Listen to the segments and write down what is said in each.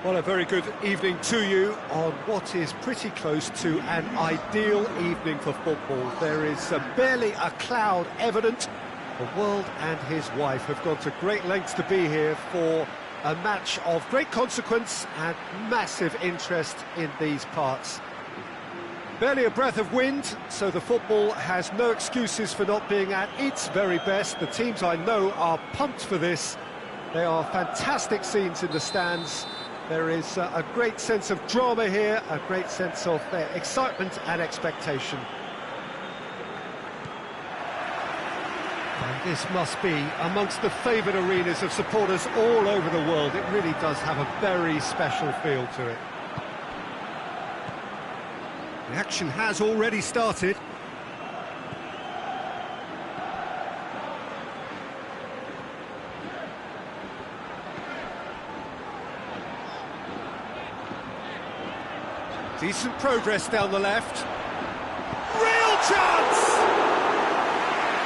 Well, a very good evening to you on what is pretty close to an ideal evening for football. There is barely a cloud evident. The world and his wife have gone to great lengths to be here for a match of great consequence and massive interest in these parts. Barely a breath of wind, so the football has no excuses for not being at its very best. The teams I know are pumped for this. They are fantastic scenes in the stands. There is a great sense of drama here, a great sense of excitement and expectation. And this must be amongst the favoured arenas of supporters all over the world. It really does have a very special feel to it. The action has already started. Decent progress down the left. Real chance!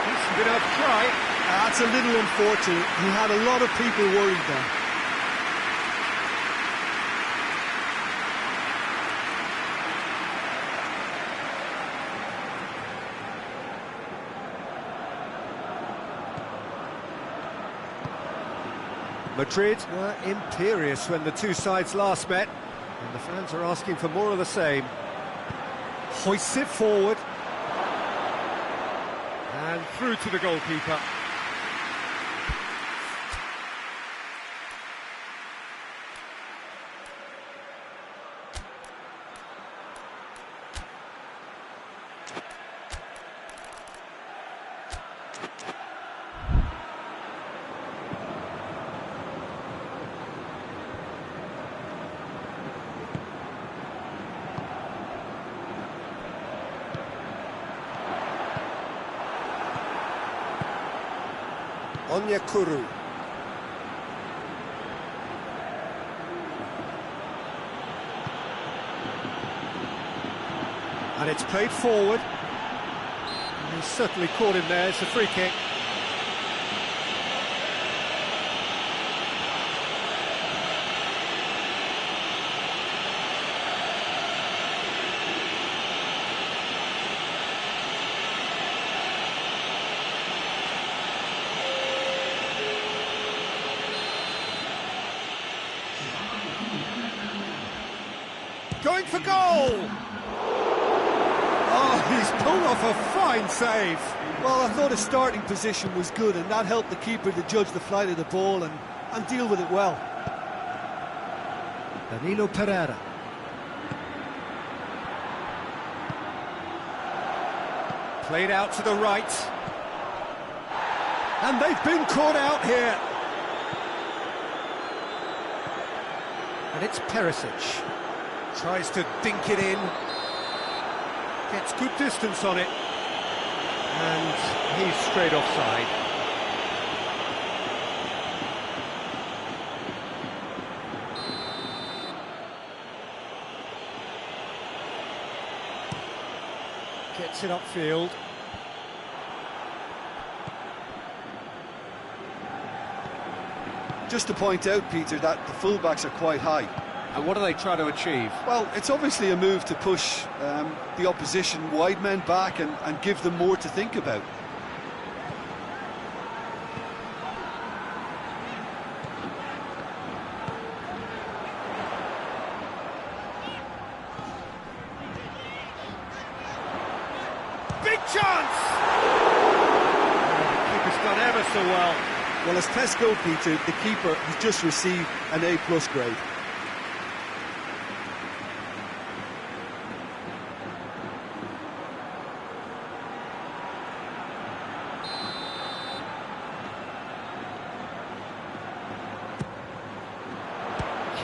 Decent enough try. That's a little unfortunate. He had a lot of people worried there. Madrid were imperious when the two sides last met, and the fans are asking for more of the same. Hoists it forward. And through to the goalkeeper. Onyekuru. And it's played forward. And he's certainly caught him there. It's a free kick. Going for goal! Oh, he's pulled off a fine save. Well, I thought his starting position was good, and that helped the keeper to judge the flight of the ball and deal with it well. Danilo Pereira. Played out to the right. And they've been caught out here. And it's Perisic. Tries to dink it in. Gets good distance on it. And he's straight offside. Gets it upfield. Just to point out, Peter, that the fullbacks are quite high. And what do they try to achieve? Well, it's obviously a move to push the opposition wide men back and give them more to think about. Big chance! The keeper's done ever so well. Well, as tests go, Peter, the keeper has just received an A+ grade.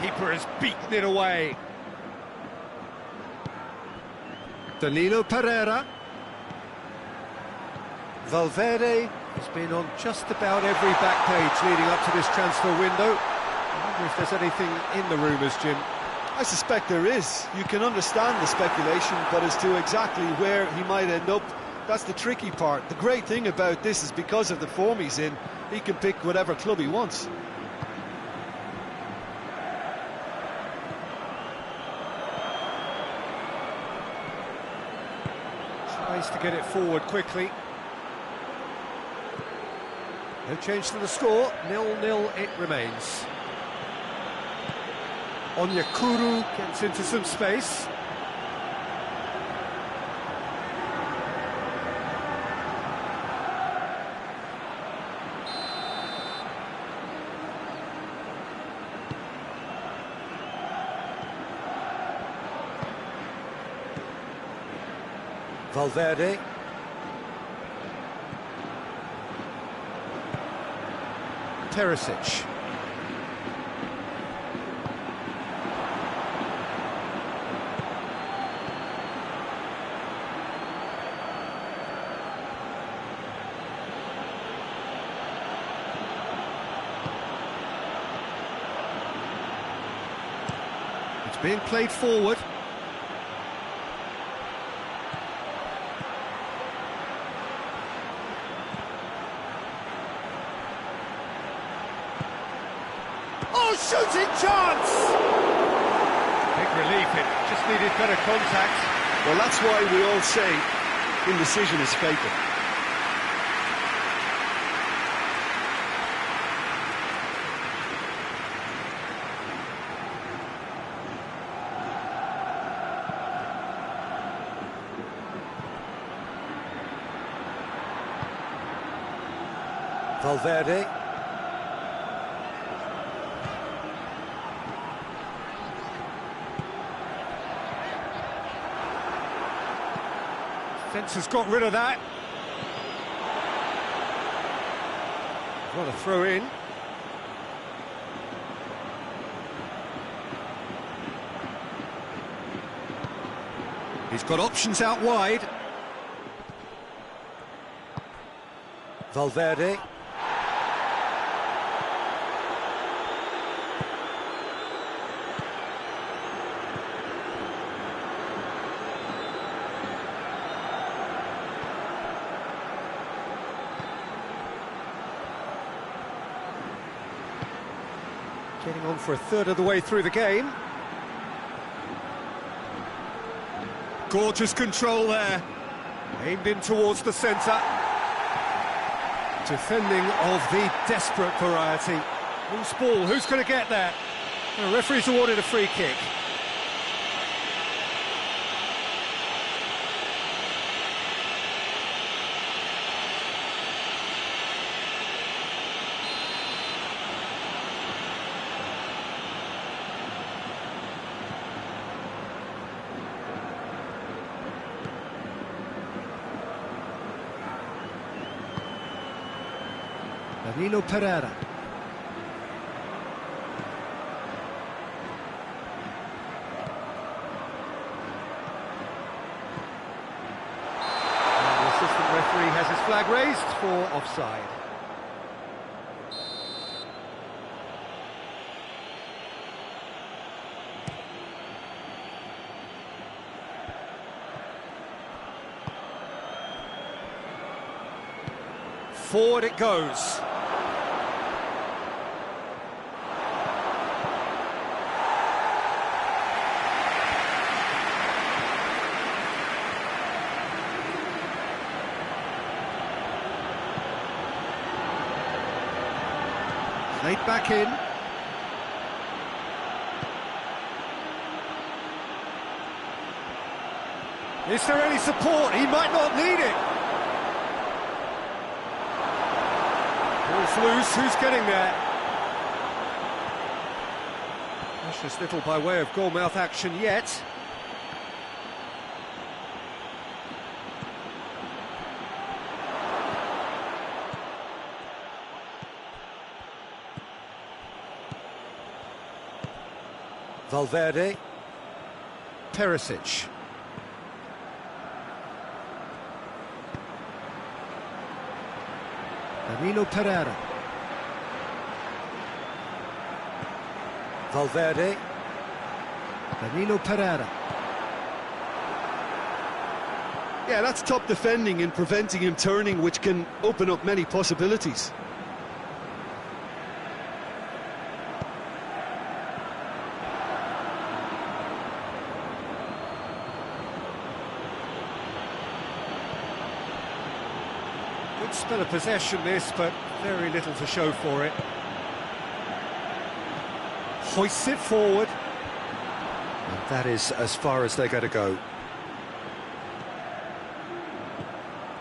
Keeper has beaten it away. Danilo Pereira. Valverde has been on just about every back page leading up to this transfer window. I wonder if there's anything in the rumours, Jim. I suspect there is. You can understand the speculation, but as to exactly where he might end up, that's the tricky part. The great thing about this is because of the form he's in, he can pick whatever club he wants. Tries to get it forward quickly. No change to the score, 0-0 it remains. Onyekuru gets into some space. Valverde. Perisic. It's being played forward. Oh, shooting chance! Big relief, it just needed better contact. Well, that's why we all say indecision is fatal. Valverde. Defence has got rid of that. What a throw in. He's got options out wide. Valverde. Getting on for a third of the way through the game. Gorgeous control there. Aimed in towards the centre. Defending of the desperate variety. Loose ball, who's going to get there? The referee's awarded a free kick. Danilo Pereira. And the assistant referee has his flag raised for offside. Forward it goes. Played back in. Is there any support? He might not need it. Ball's loose, who's getting there? Precious little by way of goalmouth action yet. Valverde. Perisic. Danilo Pereira. Valverde. Danilo Pereira. Yeah, that's top defending and preventing him turning, which can open up many possibilities. Good spell of possession this, but very little to show for it. Hoists it forward. And that is as far as they're going to go.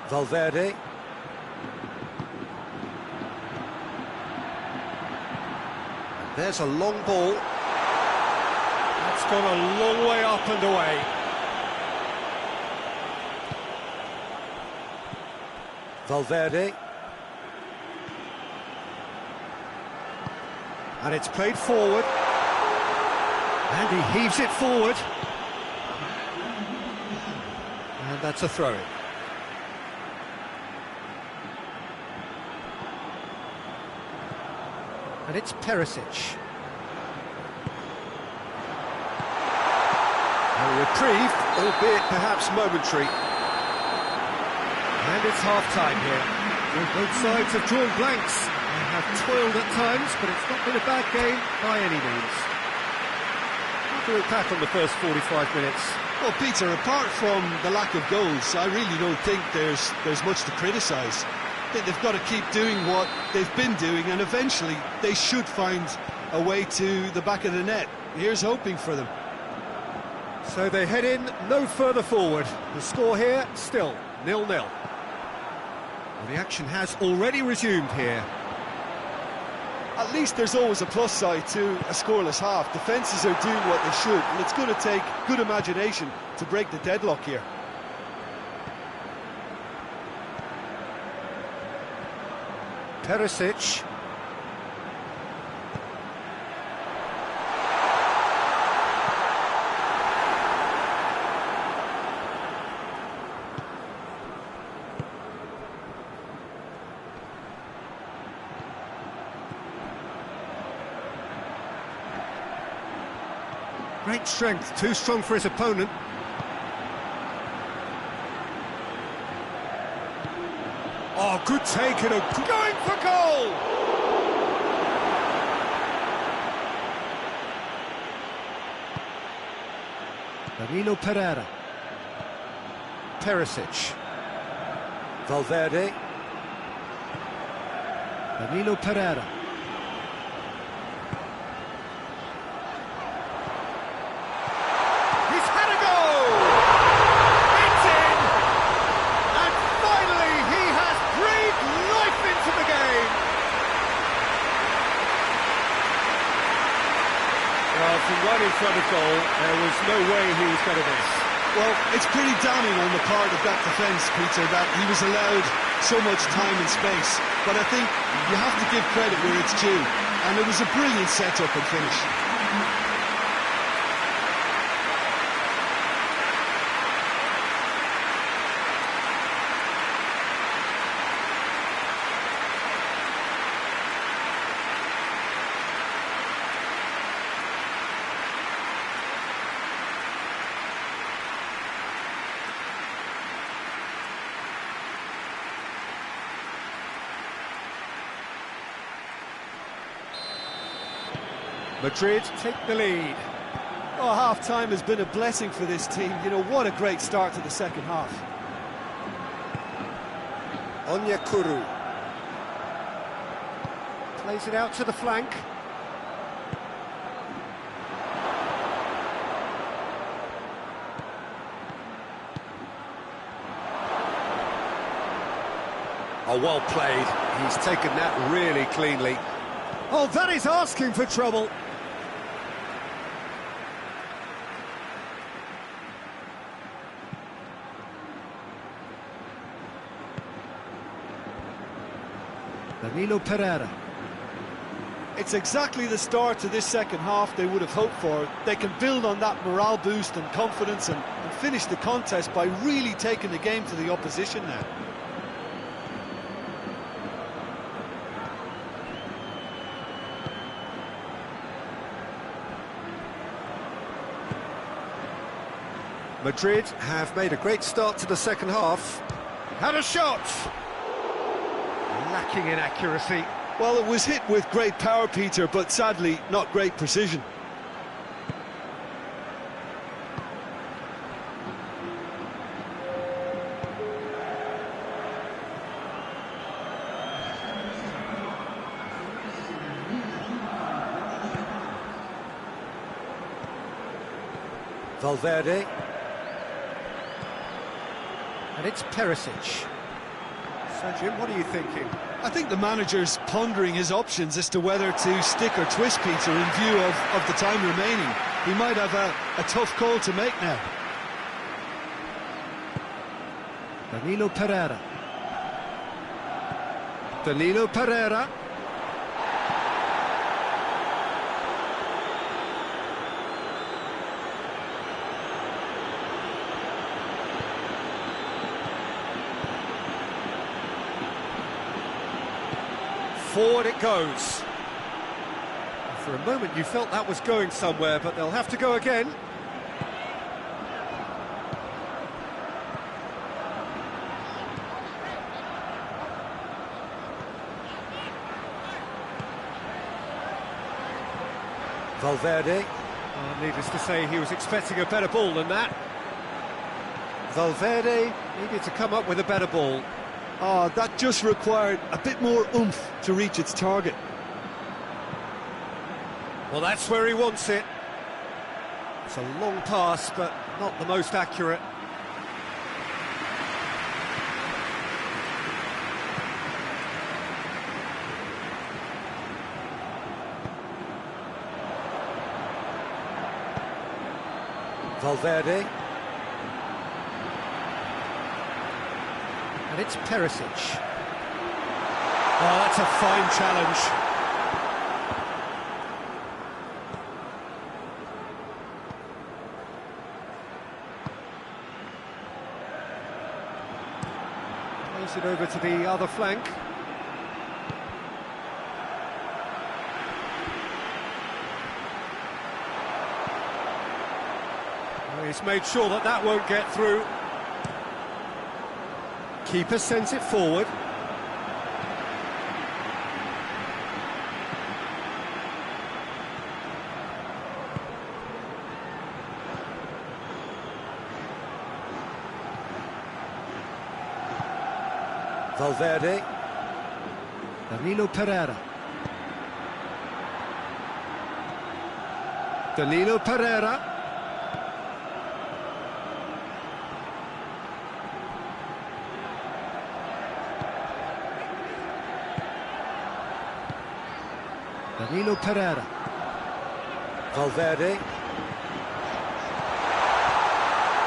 Valverde. And there's a long ball. That's gone a long way up and away. Valverde. And it's played forward. And he heaves it forward. And that's a throw-in. And it's Perisic. A reprieve, albeit perhaps momentary. And it's half-time here. Well, both sides have drawn blanks. They have toiled at times, but it's not been a bad game by any means. How do we pack on the first 45 minutes? Well, Peter, apart from the lack of goals, I really don't think there's much to criticise. I think they've got to keep doing what they've been doing, and eventually they should find a way to the back of the net. Here's hoping for them. So they head in no further forward. The score here, still 0-0. Well, the action has already resumed here. At least there's always a plus side to a scoreless half. Defences are doing what they should, and it's going to take good imagination to break the deadlock here. Perisic. Great strength, too strong for his opponent. Oh, good take and going for goal! Danilo Pereira. Perisic. Valverde. Danilo Pereira. From right in front of goal, there was no way he was going to miss. Well, it's pretty damning on the part of that defence, Peter, that he was allowed so much time and space. But I think you have to give credit where it's due, and it was a brilliant set-up and finish. Madrid take the lead. Oh, half-time has been a blessing for this team. You know, what a great start to the second half. Onyekuru. Plays it out to the flank. Oh, well played. He's taken that really cleanly. Oh, that is asking for trouble. Danilo Pereira. It's exactly the start to this second half they would have hoped for. They can build on that morale boost and confidence and finish the contest by really taking the game to the opposition now. Madrid have made a great start to the second half. Had a shot! Lacking in accuracy. Well, it was hit with great power, Peter, but sadly not great precision. Valverde. And it's Perisic. So, Jim, what are you thinking? I think the manager's pondering his options as to whether to stick or twist Peter in view of the time remaining. He might have a tough call to make now. Danilo Pereira. Danilo Pereira. Forward it goes. For a moment you felt that was going somewhere, but they'll have to go again. Valverde. Oh, needless to say, he was expecting a better ball than that. Valverde needed to come up with a better ball. Oh, that just required a bit more oomph to reach its target. Well, that's where he wants it. It's a long pass, but not the most accurate. Valverde. And it's Perisic. Oh, that's a fine challenge. Plays it over to the other flank. Well, he's made sure that that won't get through. Keeper sends it forward. Valverde. Danilo Pereira. Danilo Pereira. Danilo Pereira. Valverde.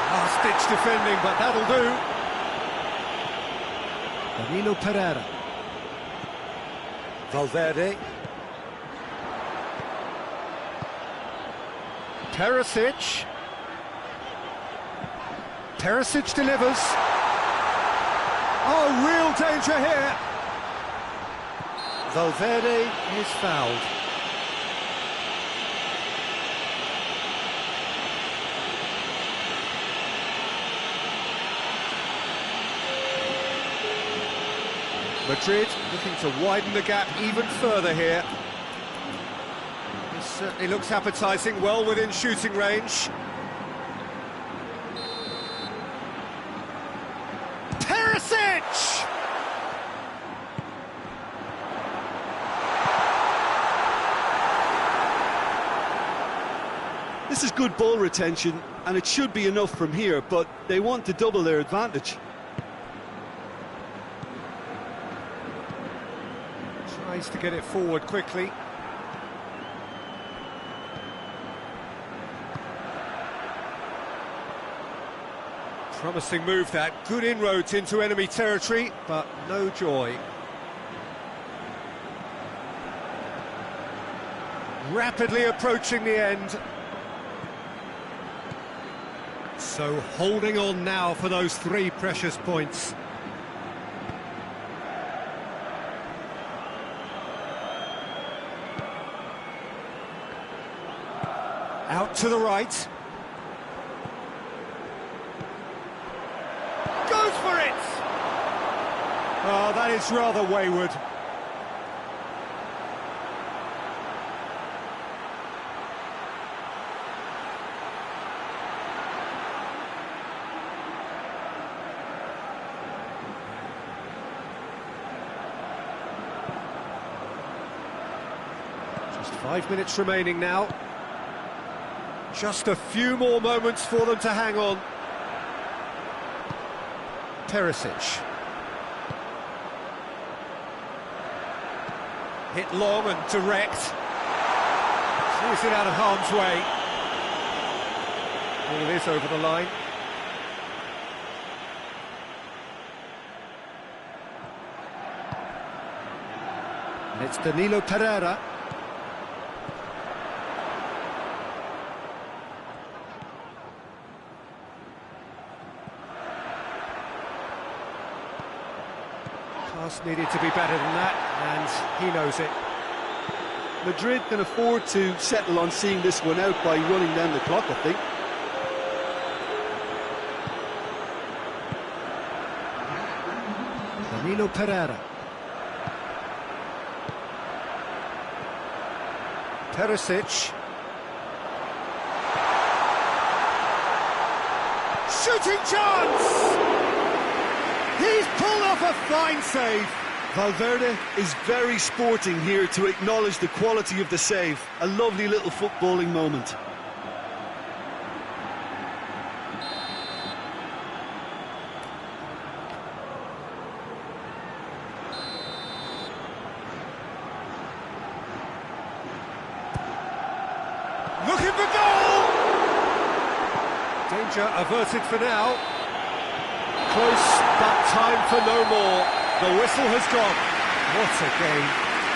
Last-ditch defending, but that'll do. Danilo Pereira. Valverde. Perisic. Perisic delivers. Oh, real danger here. Valverde is fouled. Madrid looking to widen the gap even further here. This certainly looks appetising, well within shooting range. Perisic! This is good ball retention, and it should be enough from here, but they want to double their advantage. Tries to get it forward quickly. Promising move that, good inroads into enemy territory, but no joy. Rapidly approaching the end. So holding on now for those 3 precious points. Out to the right. Goes for it! Oh, that is rather wayward. Just 5 minutes remaining now. Just a few more moments for them to hang on. Perisic. Hit long and direct. Clears it out of harm's way. All this over the line. And it's Danilo Pereira. Pass needed to be better than that, and he knows it. Madrid can afford to settle on seeing this one out by running down the clock, I think. Danilo Pereira. Perisic. Shooting chance! He's pulled off a fine save. Valverde is very sporting here to acknowledge the quality of the save. A lovely little footballing moment. Looking for goal! Danger averted for now. Close, but time for no more. The whistle has gone. What a game.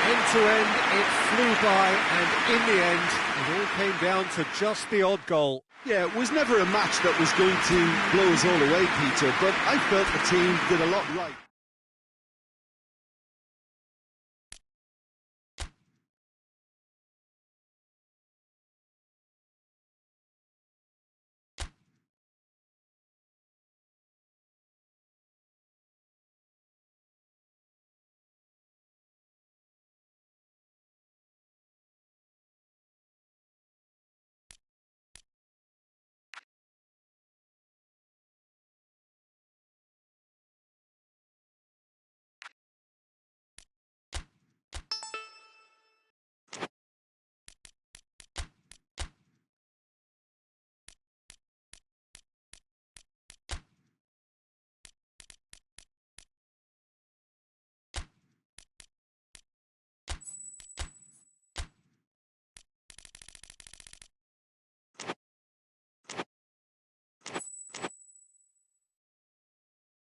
End to end, it flew by, and in the end, it all came down to just the odd goal. Yeah, it was never a match that was going to blow us all away, Peter, but I felt the team did a lot right.